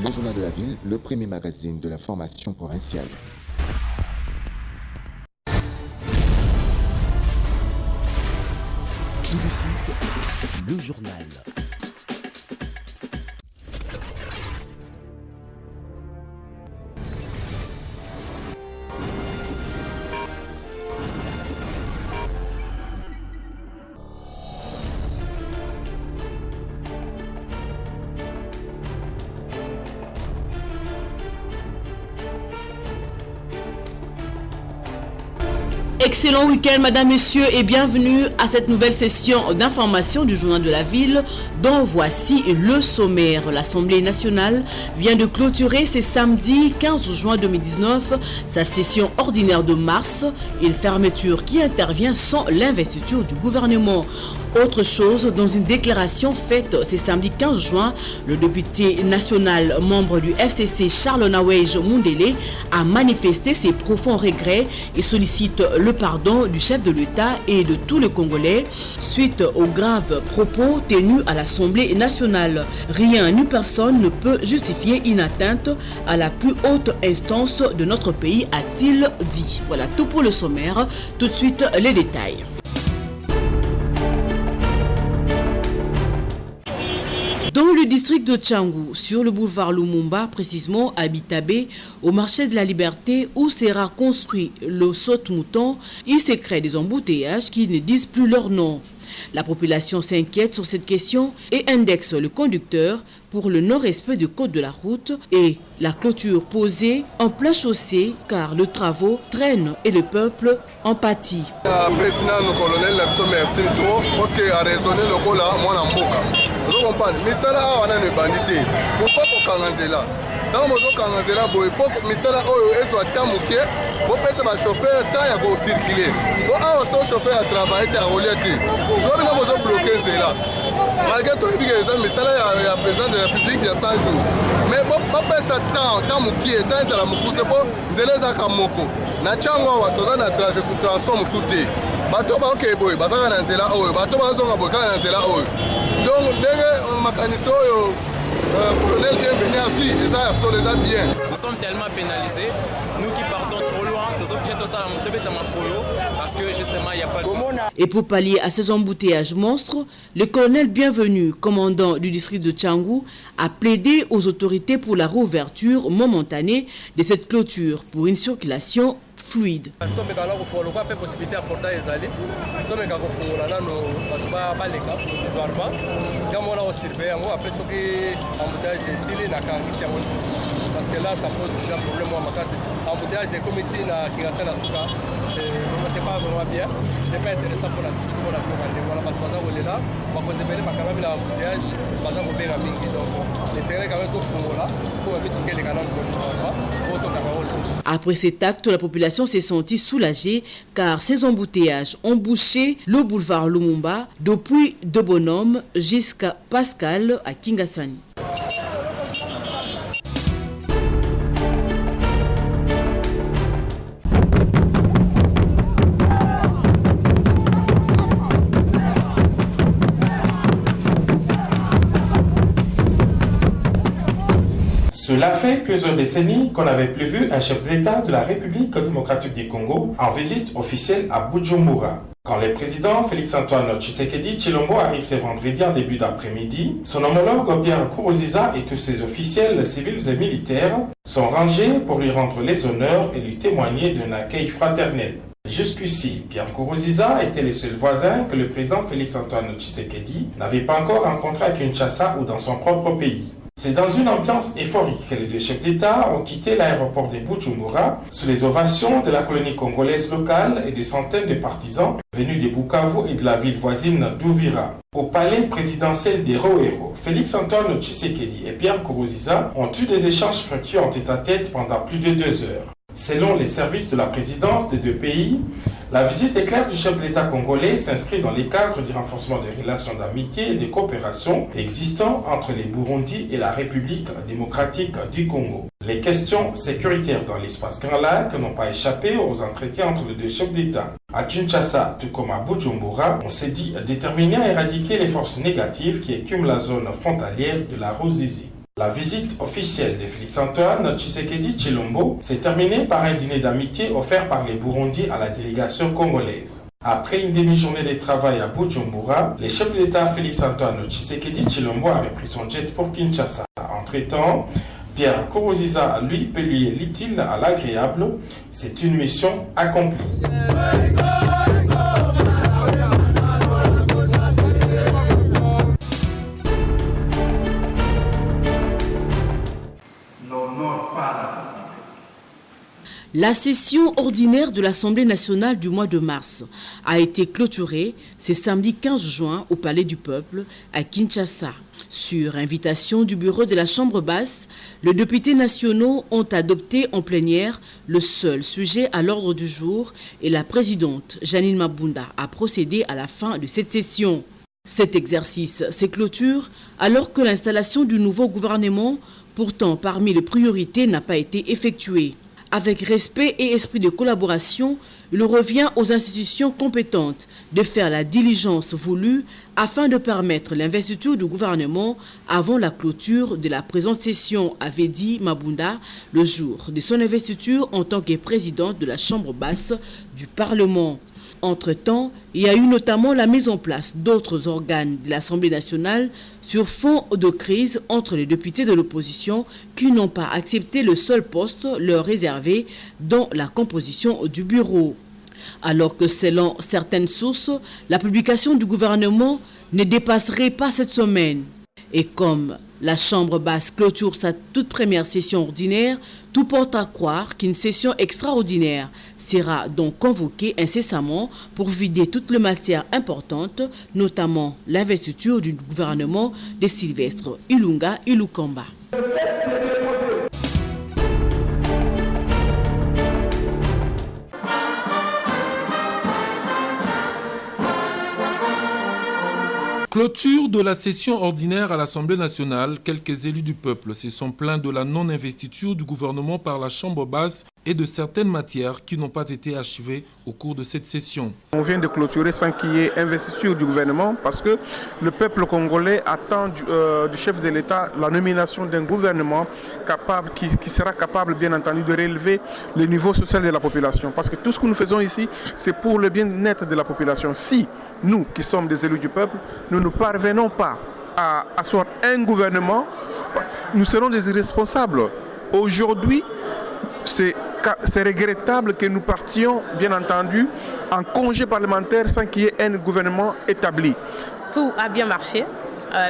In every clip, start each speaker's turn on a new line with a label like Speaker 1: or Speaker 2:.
Speaker 1: Le Journal de la Ville, le premier magazine de l'information provinciale.
Speaker 2: Tout de suite, le journal.
Speaker 3: Excellent week-end, madame, messieurs, et bienvenue à cette nouvelle session d'information du Journal de la Ville, dont voici le sommaire. L'Assemblée nationale vient de clôturer ce samedi 15 juin 2019 sa session ordinaire de mars, une fermeture qui intervient sans l'investiture du gouvernement. Autre chose, dans une déclaration faite ce samedi 15 juin, le député national membre du FCC Charles Nawej Mundele a manifesté ses profonds regrets et sollicite le pardon du chef de l'État et de tous les Congolais suite aux graves propos tenus à l'Assemblée nationale. Rien ni personne ne peut justifier une atteinte à la plus haute instance de notre pays, a-t-il dit. Voilà tout pour le sommaire. Tout de suite, les détails. Dans le district de Tchangou, sur le boulevard Lumumba, précisément à Bitabé, au marché de la Liberté, où sera construit le saute-mouton, il se crée des embouteillages qui ne disent plus leur nom. La population s'inquiète sur cette question et indexe le conducteur pour le non-respect du code de la route et la clôture posée en plein chaussée car le travaux traîne et le peuple en pâtit.
Speaker 4: Président le colonel, merci trop parce qu'il a raisonné le coup là, moi en boca. Vous comprenez, mais ça là, on a une bandité. Pourquoi qu'on a là? Dans le monde quand il faut que misala soit tamuke, vous payez ma chauffeur temps à circuler. Vous avez un chauffeur à travailler à rouler. Vous avez besoin de bloquer cela. Malgré tout, il y a des misala à président de la République il y a 100 jours. Mais vous payez ça temps tamuke, temps à la mousse pour zéler ça comme moko. Na chango wa toza na trajet pour transformer souté. Bato ba ok boy, bazanga na zela oyo, bato bazonga boka na zela oyo. Donc ndenge makaniso oyo colonel bienvenue à vie, et ça sont déjà bien.
Speaker 5: Nous sommes tellement pénalisés, nous qui partons trop loin, nous sommes obligés de ça parce que justement il n'y a pas de...
Speaker 3: Et pour pallier à ces embouteillages monstres, le colonel Bienvenu, commandant du district de Tchangou, a plaidé aux autorités pour la réouverture momentanée de cette clôture pour une circulation fluide.
Speaker 5: Parce que là, ça pose déjà problème à Makassi. Embouteillage des comités à Kinshasa na Souka, c'est pas vraiment bien. C'est pas intéressant pour la communauté. Voilà, parce que là, on va continuer à faire l'embouteillage, parce qu'on va faire mingi. Donc, les ferrets quand même tout font là, pour éviter les canaux de
Speaker 3: Après cet acte, la population s'est sentie soulagée car ces embouteillages ont bouché le boulevard Lumumba depuis De Bonhomme jusqu'à Pascal à Kingasani.
Speaker 6: Cela fait plusieurs décennies qu'on n'avait plus vu un chef d'État de la République démocratique du Congo en visite officielle à Bujumbura. Quand le président Félix-Antoine Tshisekedi Tshilombo arrive ce vendredi en début d'après-midi, son homologue Pierre Nkurunziza et tous ses officiels civils et militaires sont rangés pour lui rendre les honneurs et lui témoigner d'un accueil fraternel. Jusqu'ici, Pierre Nkurunziza était le seul voisin que le président Félix-Antoine Tshisekedi n'avait pas encore rencontré à Kinshasa ou dans son propre pays. C'est dans une ambiance euphorique que les deux chefs d'État ont quitté l'aéroport de Bujumbura sous les ovations de la colonie congolaise locale et de centaines de partisans venus de Bukavu et de la ville voisine d'Uvira. Au palais présidentiel des Roero, Félix-Antoine Tshisekedi et Pierre Nkurunziza ont eu des échanges fructueux en tête-à-tête pendant plus de 2 heures. Selon les services de la présidence des deux pays, la visite éclair du chef de l'État congolais s'inscrit dans les cadres du renforcement des relations d'amitié et de coopération existant entre les Burundi et la République démocratique du Congo. Les questions sécuritaires dans l'espace Grand Lac n'ont pas échappé aux entretiens entre les deux chefs d'État. À Kinshasa, tout comme à Bujumbura, on s'est dit déterminé à éradiquer les forces négatives qui écument la zone frontalière de la Ruzizi. La visite officielle de Félix-Antoine Tshisekedi Tshilombo s'est terminée par un dîner d'amitié offert par les Burundis à la délégation congolaise. Après une demi-journée de travail à Bujumbura, le chef de l'État Félix-Antoine Tshisekedi Tshilombo a repris son jet pour Kinshasa. Entre-temps, Pierre Nkurunziza, lui, peut lier l'utile à l'agréable. C'est une mission accomplie.
Speaker 3: La session ordinaire de l'Assemblée nationale du mois de mars a été clôturée ce samedi 15 juin au Palais du Peuple à Kinshasa. Sur invitation du bureau de la Chambre basse, les députés nationaux ont adopté en plénière le seul sujet à l'ordre du jour et la présidente Janine Mabunda a procédé à la fin de cette session. Cet exercice se clôture alors que l'installation du nouveau gouvernement, pourtant parmi les priorités, n'a pas été effectuée. Avec respect et esprit de collaboration, il revient aux institutions compétentes de faire la diligence voulue afin de permettre l'investiture du gouvernement avant la clôture de la présente session, avait dit Mabunda le jour de son investiture en tant que présidente de la Chambre basse du Parlement. Entre-temps, il y a eu notamment la mise en place d'autres organes de l'Assemblée nationale sur fond de crise entre les députés de l'opposition qui n'ont pas accepté le seul poste leur réservé dans la composition du bureau. Alors que selon certaines sources, la publication du gouvernement ne dépasserait pas cette semaine. Et comme la Chambre basse clôture sa toute première session ordinaire, tout porte à croire qu'une session extraordinaire sera donc convoquée incessamment pour vider toutes les matières importantes, notamment l'investiture du gouvernement de Sylvestre Ilunga Ilukamba.
Speaker 7: Clôture de la session ordinaire à l'Assemblée nationale, quelques élus du peuple se sont plaints de la non-investiture du gouvernement par la Chambre basse et de certaines matières qui n'ont pas été achevées au cours de cette session.
Speaker 8: On vient de clôturer sans qu'il y ait investiture du gouvernement parce que le peuple congolais attend du chef de l'État la nomination d'un gouvernement capable, qui sera capable bien entendu de relever le niveau social de la population. Parce que tout ce que nous faisons ici, c'est pour le bien-être de la population. Si nous, qui sommes des élus du peuple, nous ne parvenons pas à asseoir un gouvernement, nous serons des irresponsables. Aujourd'hui, c'est regrettable que nous partions, bien entendu, en congé parlementaire sans qu'il y ait un gouvernement établi.
Speaker 9: Tout a bien marché,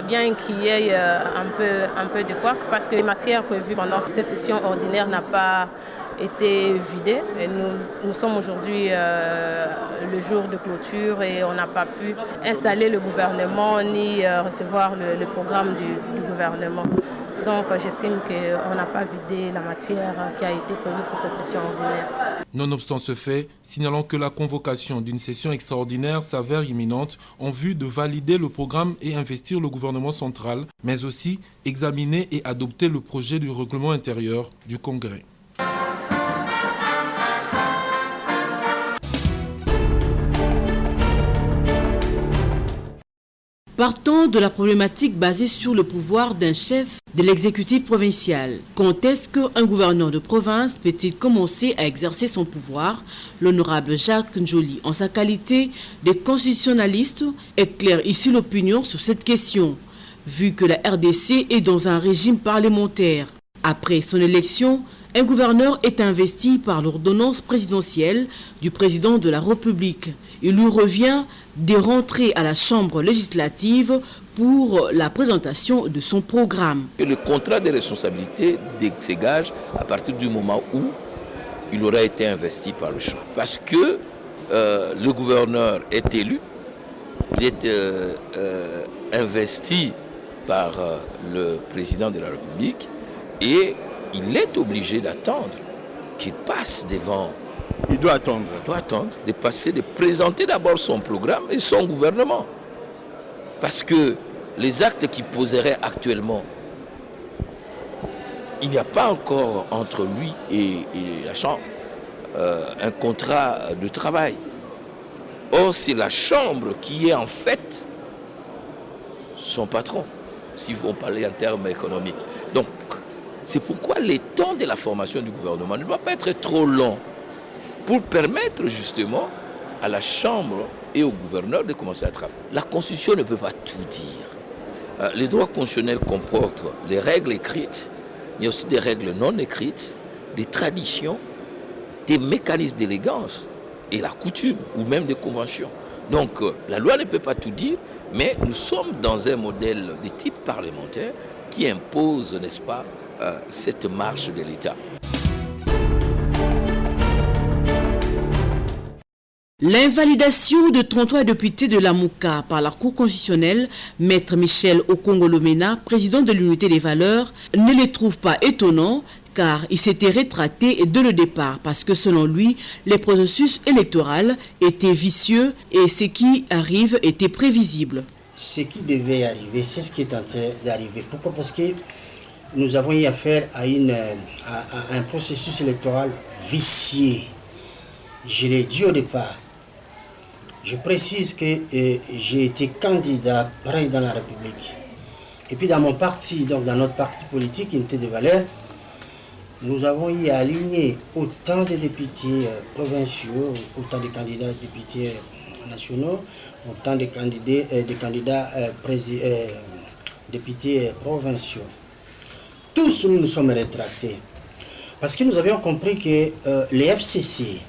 Speaker 9: bien qu'il y ait un peu de couac, parce que les matières prévues pendant cette session ordinaire n'ont pas été vidées. Et nous sommes aujourd'hui le jour de clôture et on n'a pas pu installer le gouvernement ni recevoir le programme du gouvernement. Donc j'estime qu'on n'a pas vidé la matière qui a été prévue pour cette session ordinaire.
Speaker 7: Nonobstant ce fait, signalons que la convocation d'une session extraordinaire s'avère imminente en vue de valider le programme et investir le gouvernement central, mais aussi examiner et adopter le projet du règlement intérieur du Congrès.
Speaker 3: Partant de la problématique basée sur le pouvoir d'un chef de l'exécutif provincial, quand est-ce qu'un gouverneur de province peut-il commencer à exercer son pouvoir? L'honorable Jacques Njoli, en sa qualité de constitutionnaliste, éclaire ici l'opinion sur cette question, vu que la RDC est dans un régime parlementaire. Après son élection, un gouverneur est investi par l'ordonnance présidentielle du président de la République. Il lui revient de rentrer à la Chambre législative pour la présentation de son programme.
Speaker 10: Le contrat de responsabilité s'égage à partir du moment où il aura été investi par le champ. Parce que le gouverneur est élu, il est investi par le président de la République et il est obligé d'attendre qu'il passe devant.
Speaker 11: Il doit attendre.
Speaker 10: Il doit attendre de passer, de présenter d'abord son programme et son gouvernement. Parce que les actes qu'il poserait actuellement, il n'y a pas encore entre lui et la Chambre un contrat de travail. Or, c'est la Chambre qui est en fait son patron, si on parlait en termes économiques. Donc, c'est pourquoi les temps de la formation du gouvernement ne doivent pas être trop longs pour permettre justement à la Chambre et au gouverneur de commencer à travailler. La Constitution ne peut pas tout dire. Les droits constitutionnels comportent les règles écrites, il y a aussi des règles non écrites, des traditions, des mécanismes d'élégance et la coutume ou même des conventions. Donc la loi ne peut pas tout dire, mais nous sommes dans un modèle de type parlementaire qui impose, n'est-ce pas, cette marche de l'État.
Speaker 3: L'invalidation de 33 députés de la Mouka par la Cour constitutionnelle, Maître Michel Okongolomena, président de l'Unité des valeurs, ne les trouve pas étonnants car il s'était rétracté dès le départ parce que selon lui, les processus électoraux étaient vicieux et ce qui arrive était prévisible.
Speaker 11: Ce qui devait arriver, c'est ce qui est en train d'arriver. Pourquoi? Parce que nous avons eu affaire à un processus électoral vicieux. Je l'ai dit au départ. Je précise que j'ai été candidat président de la République. Et puis dans mon parti, donc dans notre parti politique, Unité des valeurs, nous avons eu à aligner autant de députés provinciaux, autant de candidats députés nationaux, autant de candidats députés provinciaux. Tous nous nous sommes rétractés. Parce que nous avions compris que les FCC,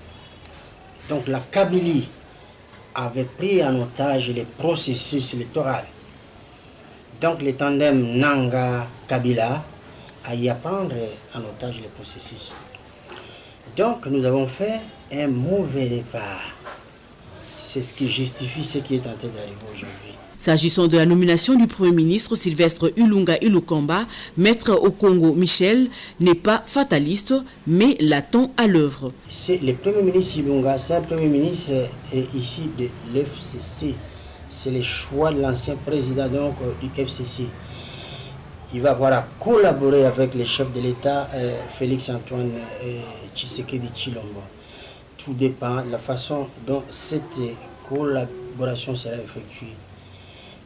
Speaker 11: donc la Kabylie, avait pris en otage les processus électoraux. Donc le tandem Nanga-Kabila a y à prendre en otage les processus. Donc nous avons fait un mauvais départ. C'est ce qui justifie ce qui est en train d'arriver aujourd'hui.
Speaker 3: S'agissant de la nomination du Premier ministre Sylvestre Ilunga Ilukamba, Maître Okongo Michel n'est pas fataliste, mais l'attend à l'œuvre.
Speaker 11: C'est le Premier ministre Ilunga, c'est un Premier ministre ici de l'FCC. C'est le choix de l'ancien président donc, du FCC. Il va avoir à collaborer avec le chef de l'État, Félix Antoine Tshisekedi Tshilombo. Tout dépend de la façon dont cette collaboration sera effectuée.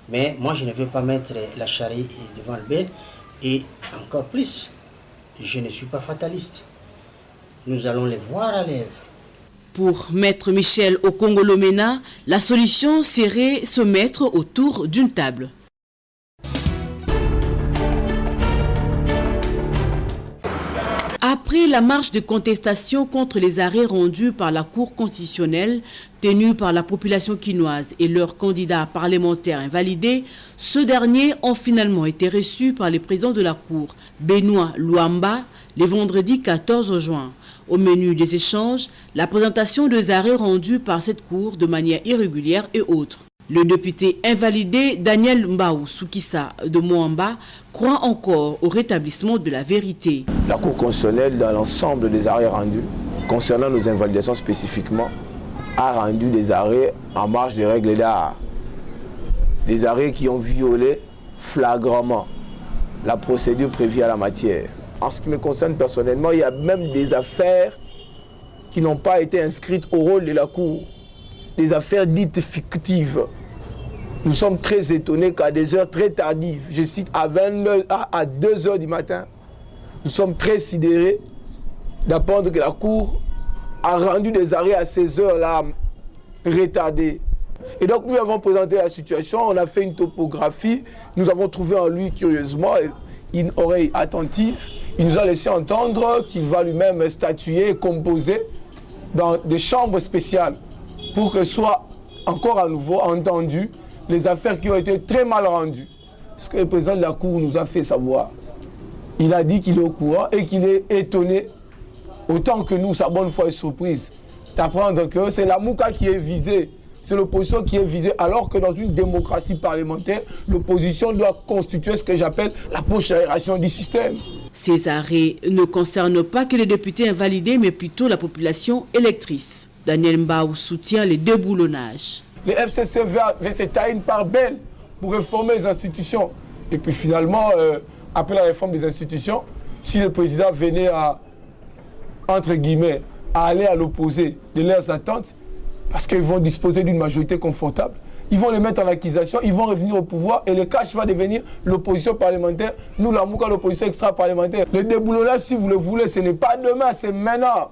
Speaker 11: Mais moi, je ne veux pas mettre la charrue devant le bœuf. Et encore plus, je ne suis pas fataliste. Nous allons les voir à l'œuvre.
Speaker 3: Pour Maître Michel Okongolomena, la solution serait se mettre autour d'une table. Après la marche de contestation contre les arrêts rendus par la Cour constitutionnelle, tenus par la population quinoise et leurs candidats parlementaires invalidés, ceux derniers ont finalement été reçus par le président de la Cour, Benoît Luamba, le vendredi 14 juin. Au menu des échanges, la présentation des arrêts rendus par cette Cour de manière irrégulière et autres. Le député invalidé Daniel Mbaou Soukissa de Moamba croit encore au rétablissement de la vérité.
Speaker 12: La Cour constitutionnelle, dans l'ensemble des arrêts rendus, concernant nos invalidations spécifiquement, a rendu des arrêts en marge des règles d'art. Des arrêts qui ont violé flagramment la procédure prévue à la matière. En ce qui me concerne personnellement, il y a même des affaires qui n'ont pas été inscrites au rôle de la Cour. Des affaires dites fictives. Nous sommes très étonnés qu'à des heures très tardives, je cite à 2 heures du matin, nous sommes très sidérés d'apprendre que la Cour a rendu des arrêts à ces heures-là retardées. Et donc nous avons présenté la situation, on a fait une topographie, nous avons trouvé en lui curieusement une oreille attentive. Il nous a laissé entendre qu'il va lui-même statuer et composer dans des chambres spéciales pour que soient encore à nouveau entendues les affaires qui ont été très mal rendues. Ce que le président de la Cour nous a fait savoir. Il a dit qu'il est au courant et qu'il est étonné, autant que nous, sa bonne foi est surprise, d'apprendre que c'est la Mouka qui est visée, c'est l'opposition qui est visée, alors que dans une démocratie parlementaire, l'opposition doit constituer ce que j'appelle la prochaine du système.
Speaker 3: Ces arrêts ne concernent pas que les députés invalidés, mais plutôt la population électrice. Daniel Mbaou soutient les déboulonnages.
Speaker 12: Les FCC veulent se tailler une part belle pour réformer les institutions. Et puis finalement, après la réforme des institutions, si le président venait à, entre guillemets, à aller à l'opposé de leurs attentes, parce qu'ils vont disposer d'une majorité confortable, ils vont les mettre en accusation, ils vont revenir au pouvoir et le cash va devenir l'opposition parlementaire. Nous, la Mouka, l'opposition extra-parlementaire. Le déboulonnage, si vous le voulez, ce n'est pas demain, c'est maintenant.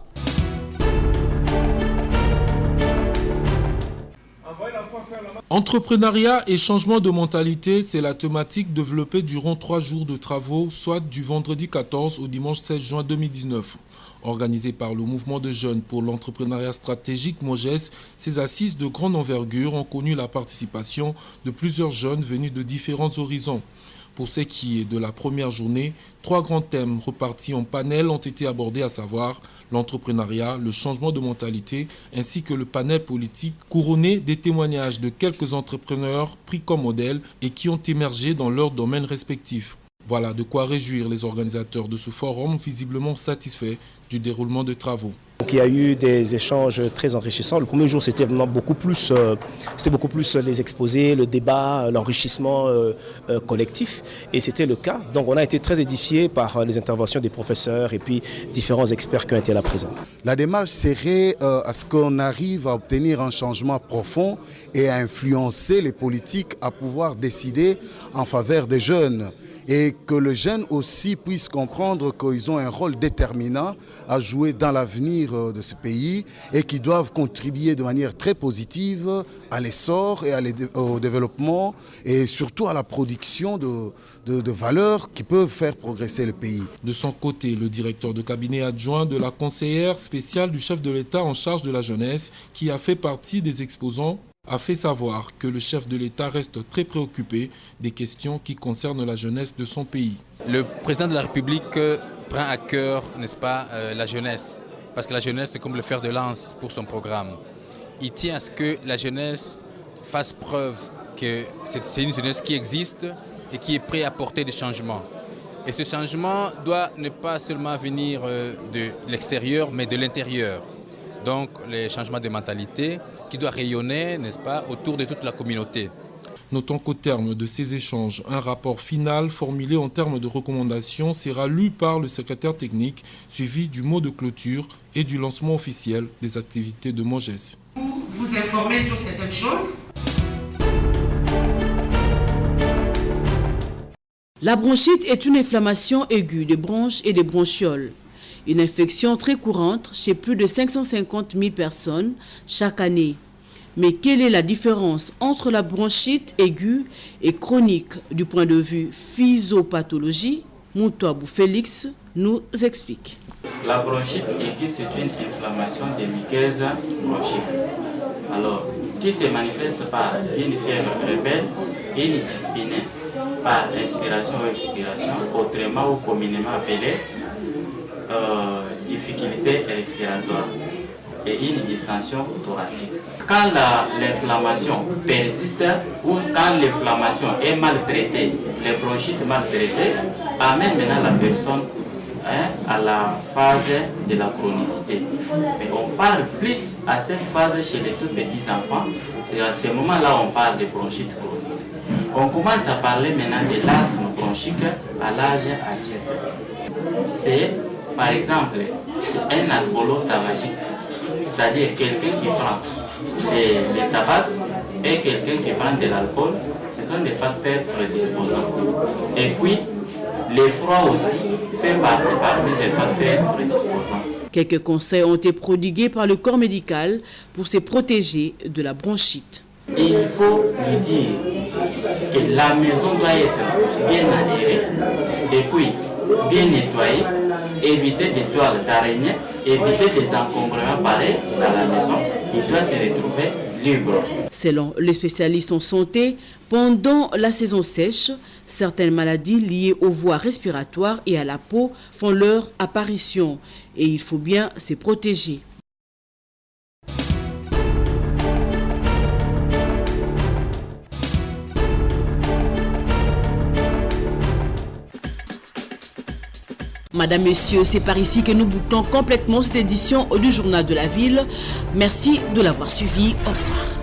Speaker 7: Entrepreneuriat et changement de mentalité, c'est la thématique développée durant 3 jours de travaux, soit du vendredi 14 au dimanche 16 juin 2019. Organisé par le mouvement de jeunes pour l'entrepreneuriat stratégique MOJES, ces assises de grande envergure ont connu la participation de plusieurs jeunes venus de différents horizons. Pour ce qui est de la première journée, 3 grands thèmes repartis en panel ont été abordés, à savoir l'entrepreneuriat, le changement de mentalité, ainsi que le panel politique couronné des témoignages de quelques entrepreneurs pris comme modèles et qui ont émergé dans leurs domaines respectifs. Voilà de quoi réjouir les organisateurs de ce forum, visiblement satisfaits du déroulement des travaux.
Speaker 13: Donc, il y a eu des échanges très enrichissants. Le premier jour, c'était vraiment beaucoup plus les exposés, le débat, l'enrichissement collectif. Et c'était le cas. Donc on a été très édifiés par les interventions des professeurs et puis différents experts qui ont été là présents.
Speaker 14: La démarche serait à ce qu'on arrive à obtenir un changement profond et à influencer les politiques à pouvoir décider en faveur des jeunes. Et que les jeunes aussi puissent comprendre qu'ils ont un rôle déterminant à jouer dans l'avenir de ce pays et qu'ils doivent contribuer de manière très positive à l'essor et au développement et surtout à la production de valeurs qui peuvent faire progresser le pays.
Speaker 7: De son côté, le directeur de cabinet adjoint de la conseillère spéciale du chef de l'État en charge de la jeunesse, qui a fait partie des exposants, a fait savoir que le chef de l'État reste très préoccupé des questions qui concernent la jeunesse de son pays.
Speaker 15: Le président de la République prend à cœur, n'est-ce pas, la jeunesse, parce que la jeunesse, c'est comme le fer de lance pour son programme. Il tient à ce que la jeunesse fasse preuve que c'est une jeunesse qui existe et qui est prête à apporter des changements. Et ce changement doit ne pas seulement venir de l'extérieur, mais de l'intérieur. Donc les changements de mentalité qui doivent rayonner, n'est-ce pas, autour de toute la communauté.
Speaker 7: Notons qu'au terme de ces échanges, un rapport final formulé en termes de recommandations sera lu par le secrétaire technique, suivi du mot de clôture et du lancement officiel des activités de MOJES.
Speaker 16: Vous informer sur certaines choses.
Speaker 3: La bronchite est une inflammation aiguë des bronches et des bronchioles. Une infection très courante chez plus de 550 000 personnes chaque année. Mais quelle est la différence entre la bronchite aiguë et chronique du point de vue physiopathologie? Moutouabou Félix nous explique.
Speaker 17: La bronchite aiguë, c'est une inflammation des muqueuses bronchiques. Alors, qui se manifeste par une fièvre rebelle et une dyspnée par inspiration ou expiration, autrement ou communément appelée difficulté respiratoire et une distension thoracique. Quand l'inflammation persiste ou quand l'inflammation est mal traitée, les bronchites mal traitées amènent maintenant la personne à la phase de la chronicité. Mais on parle plus à cette phase chez les tout petits enfants. C'est à ce moment-là on parle de bronchite chronique. On commence à parler maintenant de l'asthme bronchique à l'âge adulte. C'est par exemple un alcoolo-tabagique, c'est-à-dire quelqu'un qui prend le tabac et quelqu'un qui prend de l'alcool, ce sont des facteurs prédisposants. Et puis, le froid aussi fait partie parmi les facteurs prédisposants.
Speaker 3: Quelques conseils ont été prodigués par le corps médical pour se protéger de la bronchite.
Speaker 17: Il faut lui dire que la maison doit être bien aérée et puis bien nettoyée, éviter des toiles d'araignée, éviter des encombrements pareils dans la maison. Il doit se retrouver libre.
Speaker 3: Selon les spécialistes en santé, pendant la saison sèche, certaines maladies liées aux voies respiratoires et à la peau font leur apparition et il faut bien se protéger. Madame, Messieurs, c'est par ici que nous bouclons complètement cette édition du Journal de la Ville. Merci de l'avoir suivi. Au revoir.